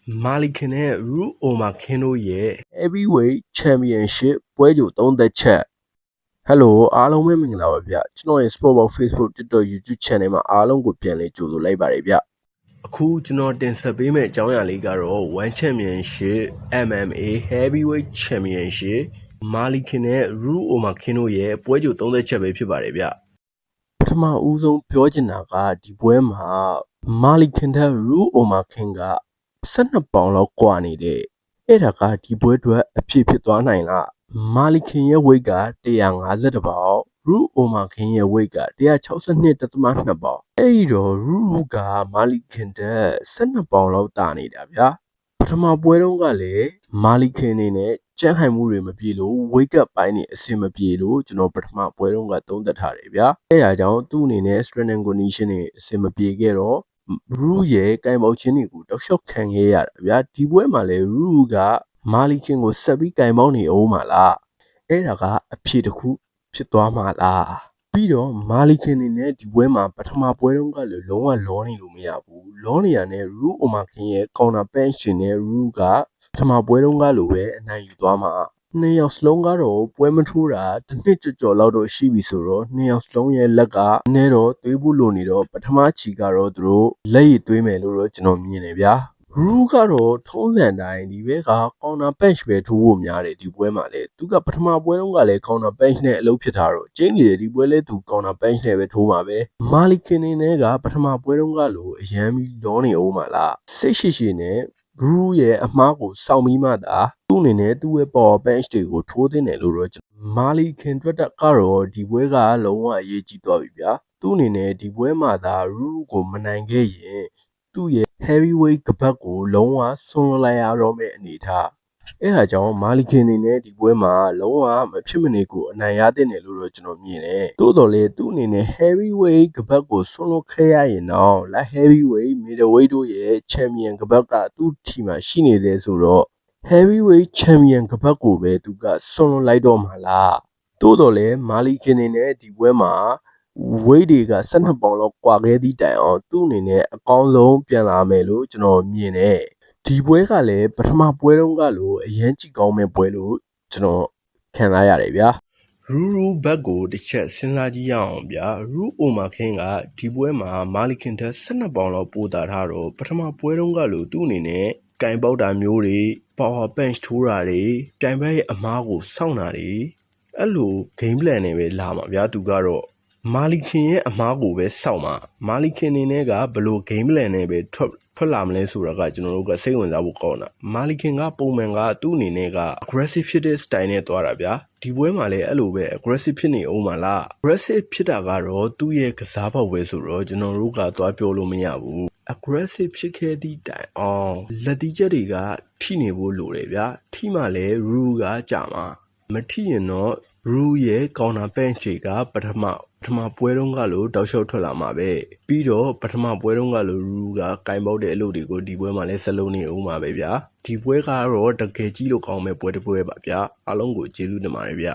Malikin Ru Omakino ye Heavyweight Championship ပွဲကြိုသုံးသက်ချက် Hello အားလုံးပဲမင်္ဂလာပါဗျကျွန်တော်ရဲ့ Sport Box Facebook TikTok YouTube Channel မှာအားလုံးကိုပြန်လည်ကြိုဆိုလိုက်ပါတယ်ဗျအခုကျွန်တော်တင်ဆက်ပေးမယ့်အကြောင်းအရာလေးကတော့ One Championship MMA Heavyweight Championship Malikin နဲ့ Ru Omakino ရဲ့ပွဲကြိုသုံးသက်ချက်ပဲဖြစ်ပါတယ်ဗျပထမဦးဆုံးပြောချင်တာကဒီပွဲမှာ Malikin နဲ့ Ru Omakin က12ပေါင်လောက်ကွာနေတဲ့အဲ့ဒါကဒီပွဲအတွက်အဖြစ်ဖြစ်သွားနိုင်လား Malikin ရဲ့ weight က150ပေါင် Ru Omakin ရဲ့ weight က162.2ပေါင်အဲ့ဒီတော့ Ru က Malikin တက်12ပေါင်လောက်တာနေတာဗျာပထမပွဲတုန်းကလည်း Malikin အနေနဲ့ကြမ်းဟန်မှုတွေမပြေလို့ weight cut ပိုင်းနေအဆင်မပြေလို့ကျွန်တော်ပထမပွဲတုန်းကသုံးသပ်ထားတယ်ဗျာအဲ့ဒါကြောင့်သူ့အနေနဲ့ strength and condition တွေအဆင်မပြေခဲ့တော့Ru ရဲ့ကင်ပေါက်ချင်းတွေကိုတောက်လျှောက်ခံခဲ့ရတာဗျာဒီပွဲမှာလည်း Ru က Malikin ကိုဆက်ပြီးကင်ပေါက်နေအောင်မလားအဲ့ဒါကအဖြစ်တစ်ခုဖြစ်သွားမှာလားပြီးတော့ Malikin အနေနဲ့ဒီပွဲမှာပထမပွဲတုန်းကလည်းလုံးဝလောနေလို့မရဘူးလောနေရတဲ့ Ru Omakin ရဲ့ counter punch ရှင်နဲ့ Ru ကပထမပွဲတုန်းကလိုပဲအနိုင်ယူသွားမှာနှစ်ယောက်စလုံးကတော့ပွဲမထိုးတာတစ်နှစ်ကျော်လောက်တော့ရှိပြီဆိုတော့နှစ်ယောက်စလုံးရဲ့လက်ကနည်းတော့သွေးဖို့လိုနေတော့ပထမချီကတော့သူတို့လက်ရည်သွေးမယ်လို့တော့ကျွန်တော်မြင်နေဗျာRu ကတော့ထုံးစံတိုင်းဒီဘက်က counter punch ပဲထိုးဖို့များတယ်ဒီပွဲမှာလေသူကပထမပွဲတုန်းကလည်း counter punch နဲ့အလုပ်ဖြစ်တာတော့ကျင်းနေတယ်ဒီပွဲလဲသူ counter punch နဲ့ပဲထိုးမှာပဲ Malikin အနေနဲ့ကပထမပွဲတုန်းကလိုအရန်ပြီးလောနေအောင်မလားစိတ်ရှိနဲ့Ru ရဲ့အမားကိုစောင့်ပြီးမှသာသူ့အနေနဲ့သူ့ရဲ့ power punch တွေကိုထိုးသင့်တယ်လို့တော့Malikin အတွက်ကတော့ဒီပွဲကလုံးဝအရေးကြီးသွားပြီဗျာသူ့အနေနဲ့ဒီပွဲမှာသာ Ru ကိုမနိုင်ခဲ့ရင်သူ့ရဲ့ heavyweight ကပတ်ကိုလုံးဝဆွန့်လွတ်လိုက်ရတော့မယ့်အနေထားအဲ့ဒါကြောင့် Malikin အနေနဲ့ဒီပွဲမှာလုံးဝမဖြစ်မနေကိုအနိုင်ရတဲ့တယ်လို့တော့ကျွန်တော်မြင်တယ်တိုးတော်လေသူ့အနေနဲ့ heavyweight ကပတ်ကိုဆွန့်လွတ်ခဲ့ရရင်တော့ light heavyweight middleweight တို့ရဲ့ champion ကပတ်ကသူ့ทีမှာရှိနေတယ်ဆိုတော့ heavyweight champion ကပတ်ကိုပဲသူကဆွန့်လွတ်လိုက်တော့မှာလားတိုးတော်လေ Malikin အနေနဲ့ဒီပွဲမှာweight တွေက12ပေါင်လောက်ကွာခဲ့သည့်တိုင်အောင်သူ့အနေနဲ့အကောင်းဆုံးပြန်လာမယ်လို့ကျွန်တော်မြင်တယ်ဒီပွဲကလည်းပထမပွဲတုန်းကလိုအရင်ကြည့်ကောင်းမဲ့ပွဲလို့ကျွန်တော်ခံစားရတယ်ဗျာRu ဘက်ကိုတစ်ချက်စဉ်းစားကြည့်ရအောင်ဗျာRu Omakin ကဒီပွဲမှာ Malikin ထက်12ပေါင်လောက်ပိုတာထားတော့ပထမပွဲတုန်းကလိုသူ့အနေနဲ့ကင်ပေါက်တာမျိုးတွေ power punch ထိုးတာတွေပြိုင်ဘက်ရဲ့အမားကိုစောင့်တာတွေအဲ့လို game plan နဲ့ပဲလာမှာဗျာသူကတော့ Malikin ရဲ့အမားကိုပဲစောင့်မှာ Malikin အနေနဲ့ကဘယ်လို game plan နဲ့ပဲထွက်လာမလဲဆိုတာကကျွန်တော်တို့ကစိတ်ဝင်စားဖို့ကောင်းတာ Malikin ကပုံမှန်ကသူ့အနေနဲ့က aggressive ဖြစ်တဲ့ style နဲ့သွားတာဗျာဒီပွဲမှာလည်းအဲ့လိုပဲ aggressive ဖြစ်နေအောင်မလား aggressive ဖြစ်တာကတော့သူ့ရဲ့ကစားပေါက်ပဲဆိုတော့ကျွန်တော်တို့ကသွားပြောလို့မရဘူး aggressive ဖြစ်ခဲ့သည့်တိုင်အောင်လက်တီးချက်တွေကထိနေဖို့လိုတယ်ဗျာထိမှလည်း Ru ကကြာမှာမထိရင်တော့ Ru ရဲ့ counter punch တွေကပထမပွဲတုန်းကလိုတောက်လျှောက်ထွက်လာမှာပဲပြီးတော့ပထမပွဲတုန်းကလို Ru ကကင်ပေါက်တဲ့အလုပ်တွေကိုဒီပွဲမှာလည်းဆက်လုပ်နေဦးမှာပဲဗျာဒီပွဲကတော့တကယ်ကြီးလို့ကောင်းမဲ့ပွဲတစ်ပွဲပါဗျာအားလုံးကိုကျေးဇူးတင်ပါတယ်ဗျာ